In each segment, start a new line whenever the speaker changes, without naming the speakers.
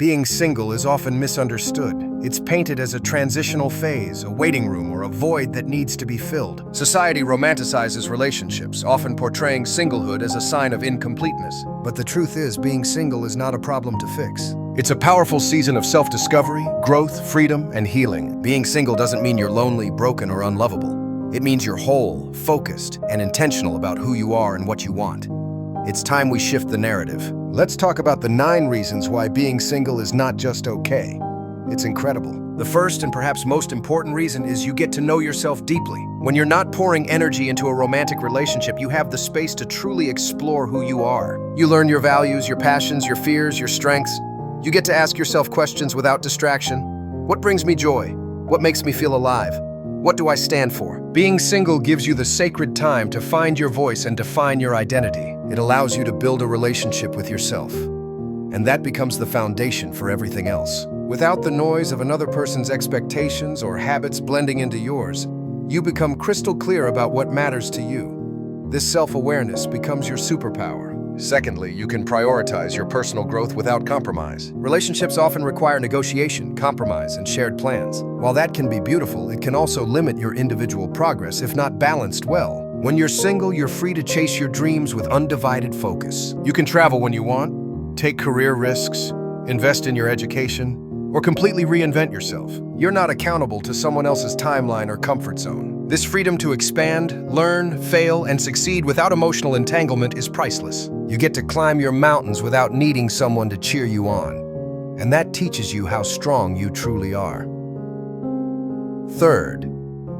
Being single is often misunderstood. It's painted as a transitional phase, a waiting room, or a void that needs to be filled. Society romanticizes relationships, often portraying singlehood as a sign of incompleteness. But the truth is, being single is not a problem to fix. It's a powerful season of self-discovery, growth, freedom, and healing. Being single doesn't mean you're lonely, broken, or unlovable. It means you're whole, focused, and intentional about who you are and what you want. It's time we shift the narrative. Let's talk about the 9 reasons why being single is not just okay. It's incredible. The first and perhaps most important reason is you get to know yourself deeply. When you're not pouring energy into a romantic relationship, you have the space to truly explore who you are. You learn your values, your passions, your fears, your strengths. You get to ask yourself questions without distraction. What brings me joy? What makes me feel alive? What do I stand for? Being single gives you the sacred time to find your voice and define your identity. It allows you to build a relationship with yourself. And that becomes the foundation for everything else. Without the noise of another person's expectations or habits blending into yours, you become crystal clear about what matters to you. This self-awareness becomes your superpower. Secondly, you can prioritize your personal growth without compromise. Relationships often require negotiation, compromise, and shared plans. While that can be beautiful, it can also limit your individual progress if not balanced well. When you're single, you're free to chase your dreams with undivided focus. You can travel when you want, take career risks, invest in your education, or completely reinvent yourself. You're not accountable to someone else's timeline or comfort zone. This freedom to expand, learn, fail, and succeed without emotional entanglement is priceless. You get to climb your mountains without needing someone to cheer you on. And that teaches you how strong you truly are. Third,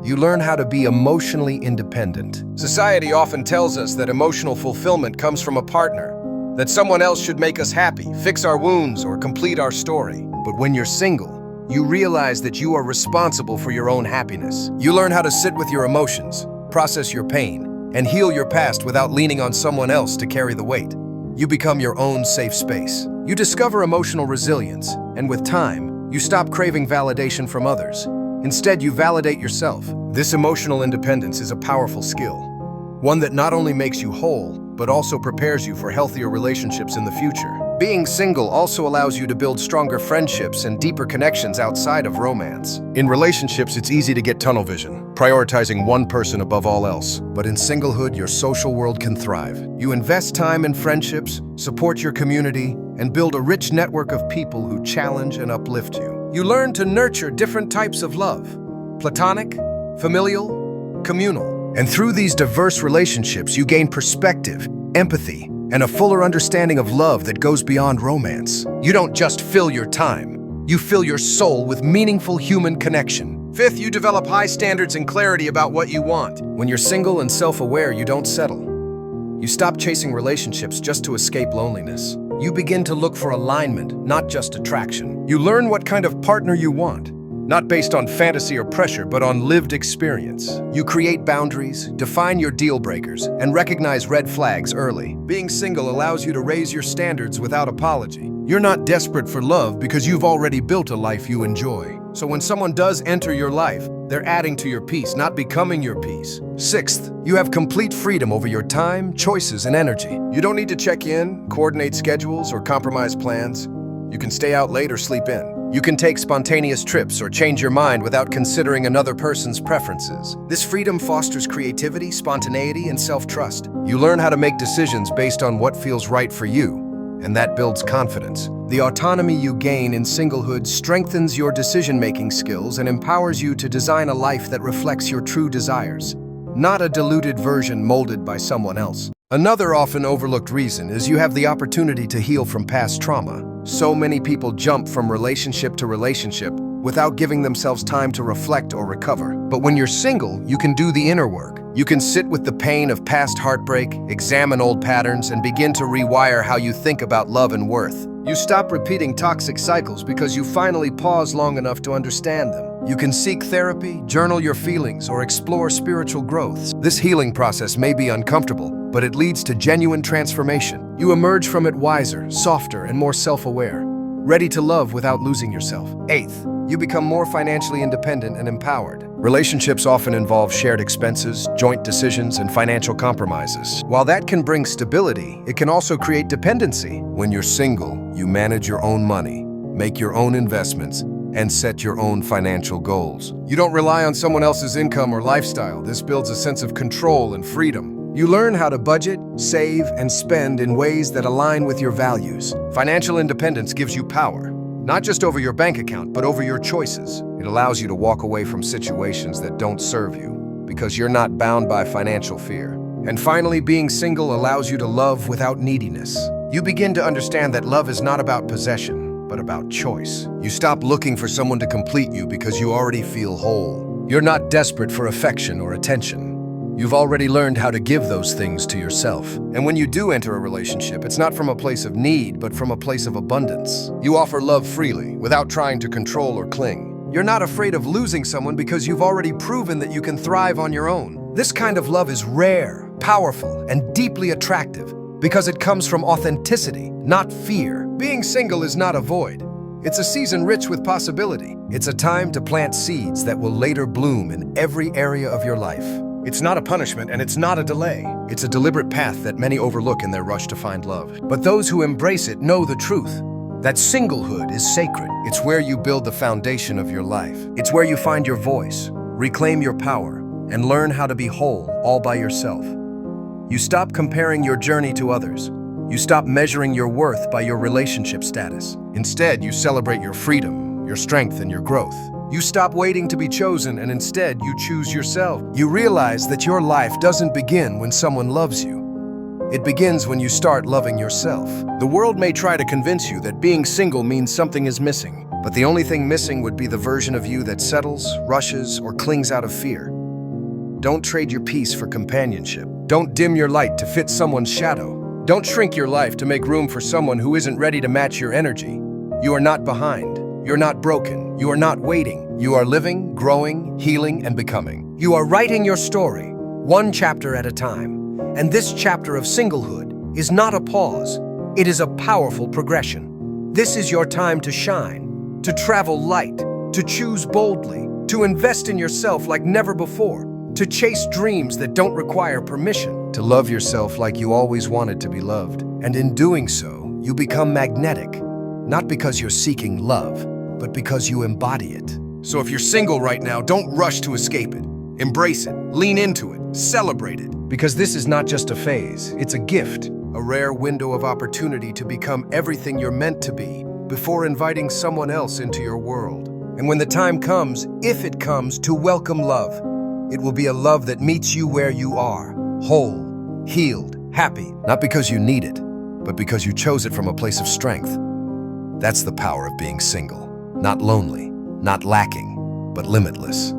you learn how to be emotionally independent. Society often tells us that emotional fulfillment comes from a partner, that someone else should make us happy, fix our wounds, or complete our story. But when you're single, you realize that you are responsible for your own happiness. You learn how to sit with your emotions, process your pain, and heal your past without leaning on someone else to carry the weight. You become your own safe space. You discover emotional resilience, and with time, you stop craving validation from others. Instead, you validate yourself. This emotional independence is a powerful skill, one that not only makes you whole, but also prepares you for healthier relationships in the future. Being single also allows you to build stronger friendships and deeper connections outside of romance. In relationships, it's easy to get tunnel vision, prioritizing one person above all else. But in singlehood, your social world can thrive. You invest time in friendships, support your community, and build a rich network of people who challenge and uplift you. You learn to nurture different types of love: platonic, familial, communal. And through these diverse relationships, you gain perspective, empathy, and a fuller understanding of love that goes beyond romance. You don't just fill your time, you fill your soul with meaningful human connection. Fifth, you develop high standards and clarity about what you want. When you're single and self-aware, you don't settle. You stop chasing relationships just to escape loneliness. You begin to look for alignment, not just attraction. You learn what kind of partner you want, not based on fantasy or pressure, but on lived experience. You create boundaries, define your deal breakers, and recognize red flags early. Being single allows you to raise your standards without apology. You're not desperate for love because you've already built a life you enjoy. So when someone does enter your life, they're adding to your peace, not becoming your peace. Sixth, you have complete freedom over your time, choices, and energy. You don't need to check in, coordinate schedules, or compromise plans. You can stay out late or sleep in. You can take spontaneous trips or change your mind without considering another person's preferences. This freedom fosters creativity, spontaneity, and self-trust. You learn how to make decisions based on what feels right for you, and that builds confidence. The autonomy you gain in singlehood strengthens your decision-making skills and empowers you to design a life that reflects your true desires, not a diluted version molded by someone else. Another often overlooked reason is you have the opportunity to heal from past trauma. So many people jump from relationship to relationship without giving themselves time to reflect or recover. But when you're single, you can do the inner work. You can sit with the pain of past heartbreak, examine old patterns, and begin to rewire how you think about love and worth. You stop repeating toxic cycles because you finally pause long enough to understand them. You can seek therapy, journal your feelings, or explore spiritual growths. This healing process may be uncomfortable, but it leads to genuine transformation. You emerge from it wiser, softer, and more self-aware, ready to love without losing yourself. Eighth, you become more financially independent and empowered. Relationships often involve shared expenses, joint decisions, and financial compromises. While that can bring stability, it can also create dependency. When you're single, you manage your own money, make your own investments, and set your own financial goals. You don't rely on someone else's income or lifestyle. This builds a sense of control and freedom. You learn how to budget, save, and spend in ways that align with your values. Financial independence gives you power, not just over your bank account, but over your choices. It allows you to walk away from situations that don't serve you, because you're not bound by financial fear. And finally, being single allows you to love without neediness. You begin to understand that love is not about possession, but about choice. You stop looking for someone to complete you because you already feel whole. You're not desperate for affection or attention. You've already learned how to give those things to yourself. And when you do enter a relationship, it's not from a place of need, but from a place of abundance. You offer love freely, without trying to control or cling. You're not afraid of losing someone because you've already proven that you can thrive on your own. This kind of love is rare, powerful, and deeply attractive because it comes from authenticity, not fear. Being single is not a void. It's a season rich with possibility. It's a time to plant seeds that will later bloom in every area of your life. It's not a punishment and it's not a delay. It's a deliberate path that many overlook in their rush to find love. But those who embrace it know the truth, that singlehood is sacred. It's where you build the foundation of your life. It's where you find your voice, reclaim your power, and learn how to be whole all by yourself. You stop comparing your journey to others. You stop measuring your worth by your relationship status. Instead, you celebrate your freedom, your strength, and your growth. You stop waiting to be chosen, and instead you choose yourself. You realize that your life doesn't begin when someone loves you. It begins when you start loving yourself. The world may try to convince you that being single means something is missing, but the only thing missing would be the version of you that settles, rushes, or clings out of fear. Don't trade your peace for companionship. Don't dim your light to fit someone's shadow. Don't shrink your life to make room for someone who isn't ready to match your energy. You are not behind. You're not broken. You are not waiting. You are living, growing, healing, and becoming. You are writing your story, one chapter at a time. And this chapter of singlehood is not a pause. It is a powerful progression. This is your time to shine, to travel light, to choose boldly, to invest in yourself like never before, to chase dreams that don't require permission, to love yourself like you always wanted to be loved. And in doing so, you become magnetic, not because you're seeking love, but because you embody it. So if you're single right now, don't rush to escape it. Embrace it, lean into it, celebrate it. Because this is not just a phase, it's a gift, a rare window of opportunity to become everything you're meant to be before inviting someone else into your world. And when the time comes, if it comes, to welcome love, it will be a love that meets you where you are, whole, healed, happy, not because you need it, but because you chose it from a place of strength. That's the power of being single. Not lonely, not lacking, but limitless.